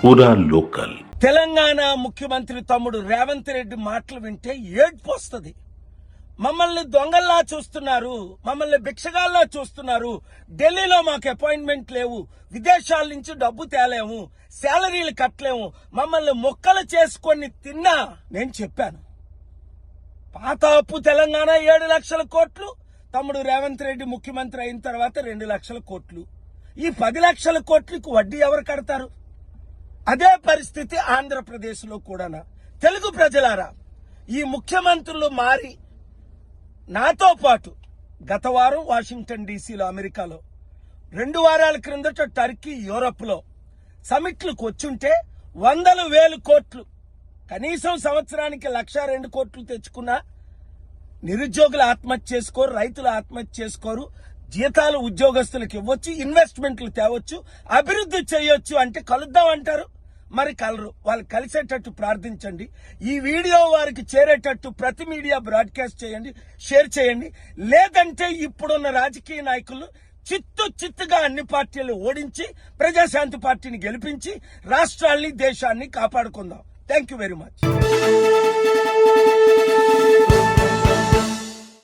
పూరా లోకల్. తెలంగాణ ముఖ్యమంత్రి తమ్ముడు రేవంత్ రెడ్డి మాటలు వింటే ఏడ్పు వస్తుంది. మమ్మల్ని దొంగల్లా చూస్తున్నారు, మమ్మల్ని భిక్షగాల్లా చూస్తున్నారు, ఢిల్లీలో మాకు అపాయింట్మెంట్ లేవు, విదేశాల నుంచి డబ్బు తేలేము, శాలరీలు కట్టలేము, మమ్మల్ని మొక్కలు చేసుకొని తిన్నా. నేను చెప్పాను, పాత అప్పు తెలంగాణ 7 లక్షల కోట్లు, తమ్ముడు రేవంత్ రెడ్డి ముఖ్యమంత్రి అయిన తర్వాత 2 లక్షల కోట్లు. ఈ 10 లక్షల కోట్లకు వడ్డీ ఎవరు కడతారు? అదే పరిస్థితి ఆంధ్రప్రదేశ్లో కూడా. తెలుగు ప్రజలారా, ఈ ముఖ్యమంత్రులు మారి నాతో పాటు గత వారం వాషింగ్టన్ డీసీలో, అమెరికాలో, 2 వారాల క్రిందట టర్కీ, యూరప్లో సమిట్లకు వచ్చుంటే 100,000 కోట్లు, కనీసం సంవత్సరానికి 1,02 కోట్లు తెచ్చుకున్నా నిరుద్యోగులు ఆత్మహత్య చేసుకోరు, రైతులు ఆత్మహత్య చేసుకోరు, జీతాలు ఉద్యోగస్తులకు ఇవ్వచ్చు, ఇన్వెస్ట్మెంట్లు తేవచ్చు, అభివృద్ధి చేయొచ్చు. అంటే కలుద్దాం అంటారు, మరి కలరు. వాళ్ళు కలిసేటట్టు ప్రార్థించండి. ఈ వీడియో వారికి చేరేటట్టు ప్రతి మీడియా బ్రాడ్కాస్ట్ చేయండి, షేర్ చేయండి. లేదంటే ఇప్పుడున్న రాజకీయ నాయకులు చిత్తుగా అన్ని పార్టీలు ఓడించి ప్రజాశాంతి పార్టీని గెలిపించి రాష్ట్రాల్ని, దేశాన్ని కాపాడుకుందాం. Thank you very much.